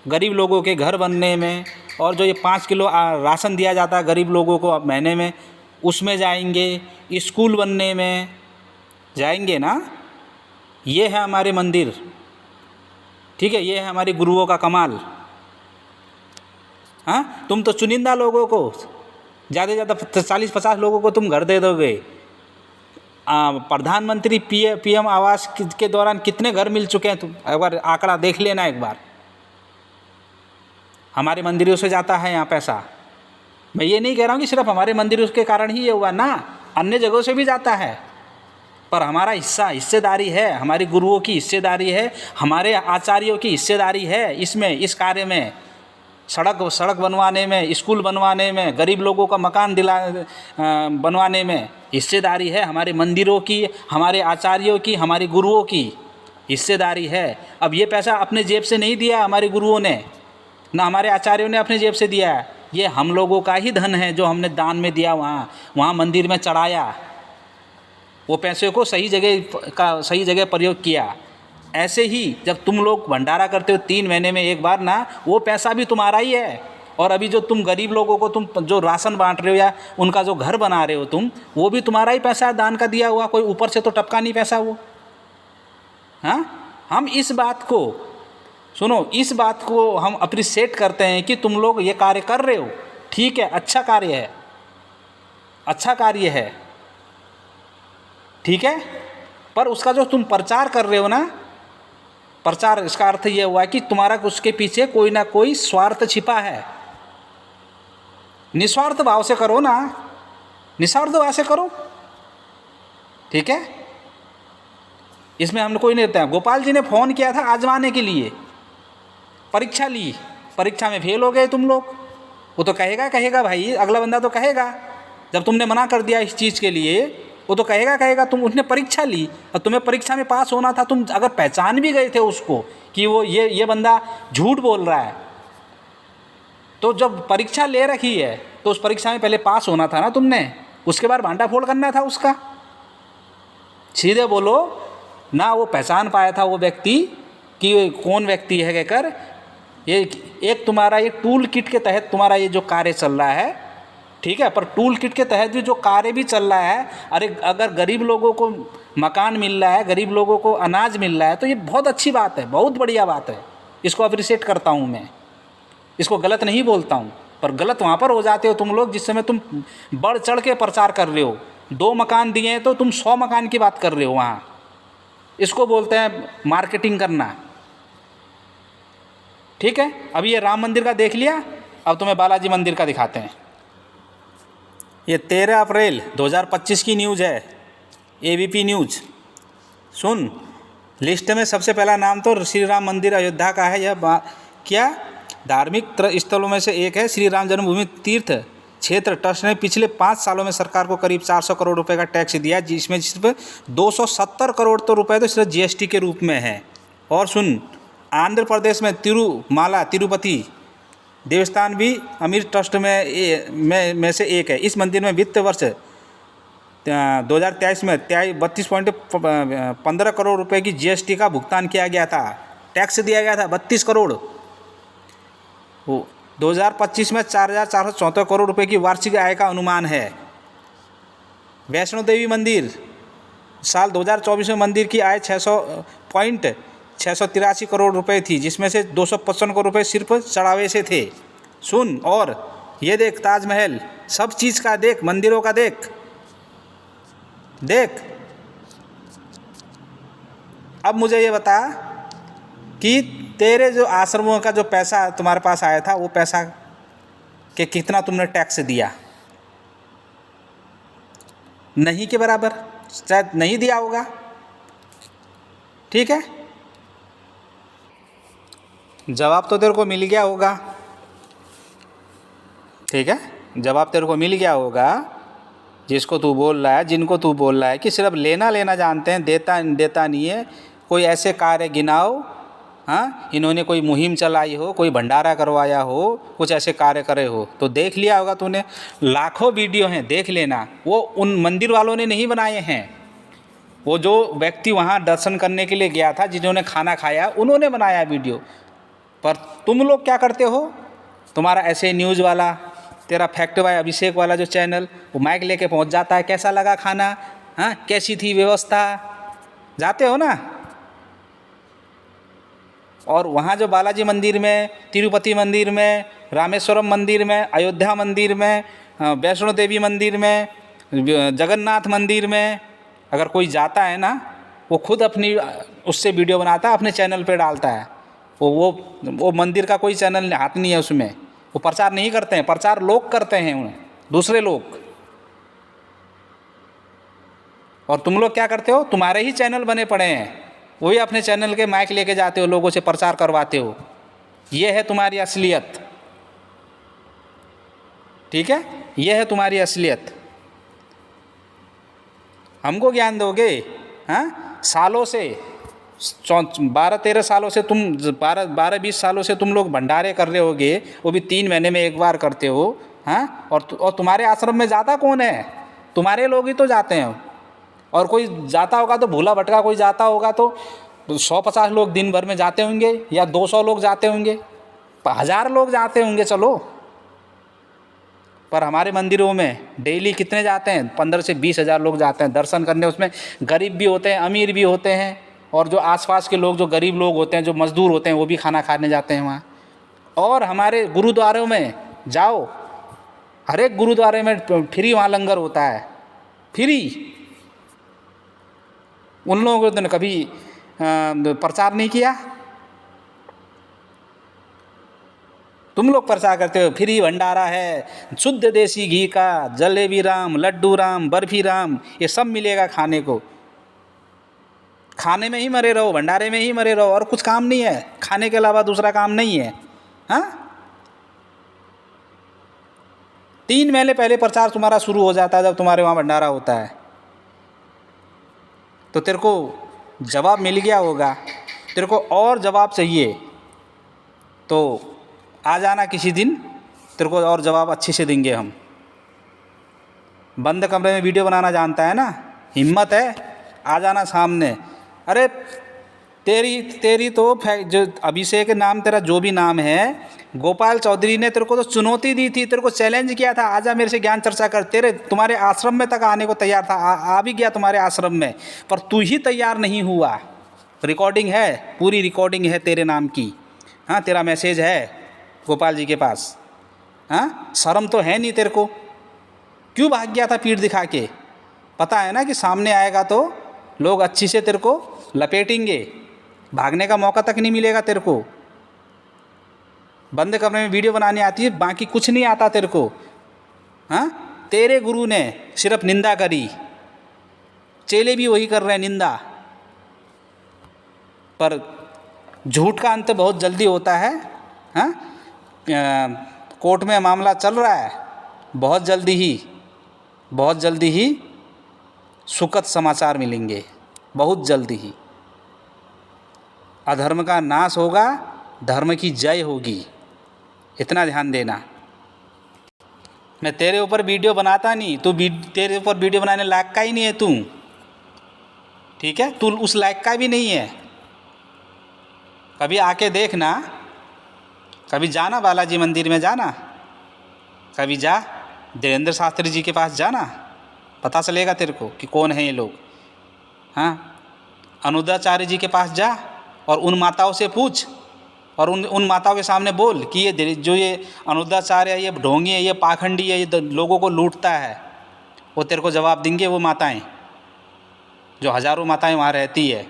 गरीब लोगों के घर बनने में, और जो ये 5 किलो राशन दिया जाता है गरीब लोगों को महीने में, उसमें जाएंगे, स्कूल बनने में जाएंगे ना। ये है हमारे मंदिर, ठीक है, ये है हमारे गुरुओं का कमाल। हाँ, तुम तो चुनिंदा लोगों को, ज़्यादा से ज़्यादा 40-50 लोगों को तुम घर दे दोगे। प्रधानमंत्री पीएम आवास के दौरान कितने घर मिल चुके हैं, तुम एक बार आंकड़ा देख लेना एक बार। हमारे मंदिरों से जाता है यहाँ पैसा। मैं ये नहीं कह रहा हूँ कि सिर्फ हमारे मंदिरों के कारण ही ये हुआ ना, अन्य जगहों से भी जाता है। पर हमारा हिस्सेदारी है, हमारे गुरुओं की हिस्सेदारी है, हमारे आचार्यों की हिस्सेदारी है इसमें, इस कार्य में, सड़क बनवाने में, स्कूल बनवाने में, गरीब लोगों का मकान बनवाने में हिस्सेदारी है। हमारे मंदिरों की, हमारे आचार्यों की, हमारे गुरुओं की हिस्सेदारी है। अब ये पैसा अपने जेब से नहीं दिया हमारे गुरुओं ने, ना हमारे आचार्यों ने अपने जेब से दिया है। ये हम लोगों का ही धन है जो हमने दान में दिया, वहाँ मंदिर में चढ़ाया, वो पैसे को सही जगह प्रयोग किया। ऐसे ही जब तुम लोग भंडारा करते हो 3 महीने में एक बार ना, वो पैसा भी तुम्हारा ही है। और अभी जो तुम गरीब लोगों को तुम जो राशन बांट रहे हो या उनका जो घर बना रहे हो तुम, वो भी तुम्हारा ही पैसा है, दान का दिया हुआ, कोई ऊपर से तो टपका नहीं पैसा वो। हाँ, हम इस बात को सुनो, इस बात को हम अप्रिशिएट करते हैं कि तुम लोग ये कार्य कर रहे हो, ठीक है, अच्छा कार्य है, अच्छा कार्य है, ठीक है। पर उसका जो तुम प्रचार कर रहे हो ना, प्रचार, इसका अर्थ ये हुआ कि तुम्हारा उसके पीछे कोई ना कोई स्वार्थ छिपा है। निस्वार्थ भाव से करो ना, निस्वार्थ भाव से करो, ठीक है। इसमें हम कोई नहीं रहता है। गोपाल जी ने फ़ोन किया था आजमाने के लिए, परीक्षा ली, परीक्षा में फेल हो गए तुम लोग। वो तो कहेगा भाई, अगला बंदा तो कहेगा, जब तुमने मना कर दिया इस चीज़ के लिए, वो तो कहेगा तुम, उसने परीक्षा ली और तुम्हें परीक्षा में पास होना था। तुम अगर पहचान भी गए थे उसको कि वो ये बंदा झूठ बोल रहा है, तो जब परीक्षा ले रखी है तो उस परीक्षा में पहले पास होना था ना तुमने, उसके बाद भांडाफोड़ करना था उसका। सीधे बोलो ना, वो पहचान पाया था वो व्यक्ति कि ये कौन व्यक्ति है कहकर। ये एक तुम्हारा ये टूल किट के तहत तुम्हारा ये जो कार्य चल रहा है, ठीक है, पर टूल किट के तहत भी जो कार्य भी चल रहा है, अरे अगर गरीब लोगों को मकान मिल रहा है, गरीब लोगों को अनाज मिल रहा है, तो ये बहुत अच्छी बात है, बहुत बढ़िया बात है। इसको अप्रिशिएट करता हूँ मैं, इसको गलत नहीं बोलता हूँ। पर गलत वहाँ पर हो जाते हो तुम लोग जिस समय तुम बढ़ चढ़ के प्रचार कर रहे हो। 2 मकान दिए हैं तो तुम 100 मकान की बात कर रहे हो वहाँ। इसको बोलते हैं मार्केटिंग करना, ठीक है। अभी ये राम मंदिर का देख लिया, अब तुम्हें बालाजी मंदिर का दिखाते हैं। ये 13 अप्रैल 2025 की न्यूज़ है, ABP न्यूज़। सुन, लिस्ट में सबसे पहला नाम तो श्री राम मंदिर अयोध्या का है। यह क्या धार्मिक स्थलों में से एक है। श्री राम जन्मभूमि तीर्थ क्षेत्र ट्रस्ट ने पिछले 5 सालों में सरकार को करीब 400 करोड़ रुपए का टैक्स दिया, जिसमें सिर्फ 270 करोड़ तो रुपए तो सिर्फ GST के रूप में है। और सुन, आंध्र प्रदेश में तिरुपति देवस्थान भी अमीर ट्रस्ट में से एक है। इस मंदिर में वित्त वर्ष 2023 में 32.15 करोड़ रुपए की GST का भुगतान किया गया था, टैक्स दिया गया था 32 करोड़। 2025 में 4,474 करोड़ रुपए की वार्षिक आय का अनुमान है। वैष्णो देवी मंदिर साल 2024 में मंदिर की आय 683 करोड़ रुपए थी, जिसमें से 255 करोड़ रुपए सिर्फ चढ़ावे से थे। सुन, और ये देख ताजमहल, सब चीज़ का देख, मंदिरों का देख। अब मुझे ये बता कि तेरे जो आश्रमों का जो पैसा तुम्हारे पास आया था, वो पैसा के कितना तुमने टैक्स दिया? नहीं के बराबर, शायद नहीं दिया होगा, ठीक है। जवाब तो तेरे को मिल गया होगा, ठीक है, जवाब तेरे को मिल गया होगा। जिसको तू बोल रहा है, जिनको तू बोल रहा है कि सिर्फ लेना जानते हैं, देता नहीं है। कोई ऐसे कार्य गिनाओ, हाँ, इन्होंने कोई मुहिम चलाई हो, कोई भंडारा करवाया हो, कुछ ऐसे कार्य करे हो तो देख लिया होगा तूने। लाखों वीडियो हैं, देख लेना। वो उन मंदिर वालों ने नहीं बनाए हैं, वो जो व्यक्ति वहाँ दर्शन करने के लिए गया था, जिन्होंने खाना खाया, उन्होंने बनाया वीडियो। पर तुम लोग क्या करते हो? तुम्हारा ऐसे न्यूज़ वाला, तेरा फैक्ट बाय अभिषेक वाला जो चैनल, वो माइक लेके पहुँच जाता है, कैसा लगा खाना, हाँ, कैसी थी व्यवस्था, जाते हो ना। और वहाँ जो बालाजी मंदिर में, तिरुपति मंदिर में, रामेश्वरम मंदिर में, अयोध्या मंदिर में, वैष्णो देवी मंदिर में, जगन्नाथ मंदिर में अगर कोई जाता है ना, वो खुद अपनी उससे वीडियो बनाता है, अपने चैनल पे डालता है। वो मंदिर का कोई चैनल हाथ नहीं है उसमें, वो प्रचार नहीं करते हैं, प्रचार लोग करते हैं, उन्हें दूसरे लोग। और तुम लोग क्या करते हो? तुम्हारे ही चैनल बने पड़े हैं, वही अपने चैनल के माइक लेके जाते हो, लोगों से प्रचार करवाते हो। ये है तुम्हारी असलियत, ठीक है, ये है तुम्हारी असलियत। हमको ज्ञान दोगे? हाँ, सालों से 12-13 सालों से तुम 12-20 सालों से तुम लोग भंडारे कर रहे होगे, वो भी 3 महीने में एक बार करते हो। हाँ, और तुम्हारे आश्रम में जाता कौन है? तुम्हारे लोग ही तो जाते हैं। और कोई जाता होगा तो भूला भटका कोई जाता होगा तो 150 लोग दिन भर में जाते होंगे, या 200 लोग जाते होंगे, 1000 लोग जाते होंगे, चलो। पर हमारे मंदिरों में डेली कितने जाते हैं? 15 से 20 हज़ार लोग जाते हैं दर्शन करने। उसमें गरीब भी होते हैं, अमीर भी होते हैं, और जो आसपास के लोग, जो गरीब लोग होते हैं, जो मजदूर होते हैं, वो भी खाना खाने जाते हैं वहाँ। और हमारे गुरुद्वारों में जाओ, हर एक गुरुद्वारे में फ्री वहाँ लंगर होता है, फ्री। उन लोगों ने कभी प्रचार नहीं किया? तुम लोग प्रचार करते हो, फ्री भंडारा है, शुद्ध देसी घी का, जलेबी राम, लड्डू राम, बर्फी राम, ये सब मिलेगा खाने को। खाने में ही मरे रहो, भंडारे में ही मरे रहो, और कुछ काम नहीं है, खाने के अलावा दूसरा काम नहीं है। हाँ, 3 महीने पहले प्रचार तुम्हारा शुरू हो जाता है जब तुम्हारे वहाँ भंडारा होता है। तो तेरे को जवाब मिल गया होगा। तेरे को और जवाब चाहिए तो आ जाना किसी दिन, तेरे को और जवाब अच्छे से देंगे हम। बंद कमरे में वीडियो बनाना जानता है ना, हिम्मत है आ जाना सामने। अरे तेरी तो जो अभिषेक नाम तेरा जो भी नाम है, गोपाल चौधरी ने तेरे को तो चुनौती दी थी, तेरे को चैलेंज किया था, आजा मेरे से ज्ञान चर्चा कर। तुम्हारे आश्रम में तक आने को तैयार था, आ भी गया तुम्हारे आश्रम में, पर तू ही तैयार नहीं हुआ। रिकॉर्डिंग है, पूरी रिकॉर्डिंग है तेरे नाम की। हाँ, तेरा मैसेज है गोपाल जी के पास। हाँ, शर्म तो है नहीं तेरे को, क्यों भाग गया था पीठ दिखा के? पता है ना कि सामने आएगा तो लोग अच्छी से तेरे को लपेटेंगे, भागने का मौका तक नहीं मिलेगा तेरे को। बंद कमरे में वीडियो बनाने आती है, बाकी कुछ नहीं आता तेरे को। हाँ, तेरे गुरु ने सिर्फ निंदा करी, चेले भी वही कर रहे हैं, निंदा। पर झूठ का अंत बहुत जल्दी होता है। हाँ, कोर्ट में मामला चल रहा है, बहुत जल्दी ही सुखद समाचार मिलेंगे, बहुत जल्दी ही। अधर्म का नाश होगा, धर्म की जय होगी, इतना ध्यान देना। मैं तेरे ऊपर वीडियो बनाता नहीं, तेरे ऊपर वीडियो बनाने लायक का ही नहीं है तू, ठीक है? तू उस लायक का भी नहीं है। कभी आके देखना, कभी जाना बालाजी मंदिर में जाना, कभी जा धीरेन्द्र शास्त्री जी के पास जाना, पता चलेगा तेरे को कि कौन है ये लोग। हाँ, अनुदाचार्य जी के पास जा और उन माताओं से पूछ, और उन माताओं के सामने बोल कि ये अनुदाचार्य है, ये ढोंगी है, ये पाखंडी है, ये लोगों को लूटता है। वो तेरे को जवाब देंगे, वो माताएं जो हजारों माताएं वहाँ रहती है।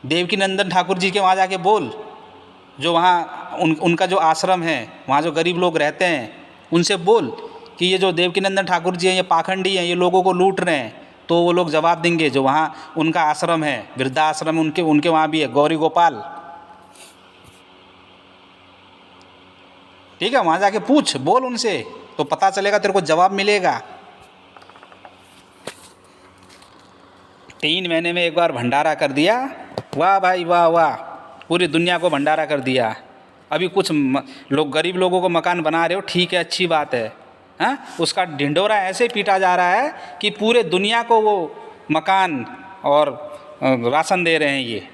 देवकीनंदन ठाकुर जी के वहाँ जाके बोल, जो वहाँ उनका जो आश्रम है, वहाँ जो गरीब लोग रहते हैं, उनसे बोल कि ये जो देवकीनंदन ठाकुर जी हैं, ये पाखंडी हैं, ये लोगों को लूट रहे हैं। तो वो लोग जवाब देंगे, जो वहाँ उनका आश्रम है, वृद्धाश्रम उनके वहाँ भी है, गौरी गोपाल, ठीक है? वहाँ जाके पूछ, बोल उनसे, तो पता चलेगा, तेरे को जवाब मिलेगा। 3 महीने में एक बार भंडारा कर दिया, वाह भाई वाह वाह, पूरी दुनिया को भंडारा कर दिया। अभी कुछ लोग, गरीब लोगों को मकान बना रहे हो, ठीक है, अच्छी बात है। हाँ, उसका ढिंढोरा ऐसे पीटा जा रहा है कि पूरे दुनिया को वो मकान और राशन दे रहे हैं ये,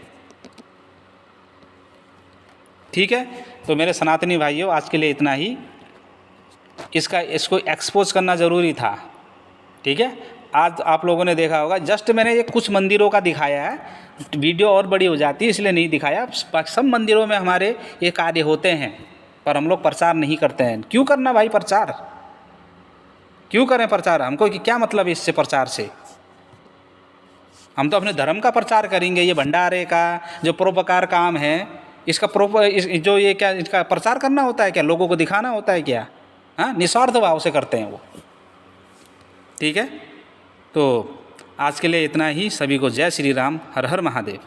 ठीक है? तो मेरे सनातनी भाइयों, आज के लिए इतना ही। इसको एक्सपोज करना ज़रूरी था, ठीक है? आज आप लोगों ने देखा होगा, जस्ट मैंने ये कुछ मंदिरों का दिखाया है, वीडियो और बड़ी हो जाती है इसलिए नहीं दिखाया। सब मंदिरों में हमारे ये कार्य होते हैं, पर हम लोग प्रचार नहीं करते हैं। क्यों करना भाई प्रचार? क्यों करें प्रचार? हमको क्या मतलब है इससे, प्रचार से? हम तो अपने धर्म का प्रचार करेंगे। ये भंडारे का जो परोपकार काम है, इसका जो ये क्या, इसका प्रचार करना होता है क्या? लोगों को दिखाना होता है क्या? हाँ, निस्वार्थ भाव से करते हैं वो, ठीक है? तो आज के लिए इतना ही। सभी को जय श्री राम, हर हर महादेव।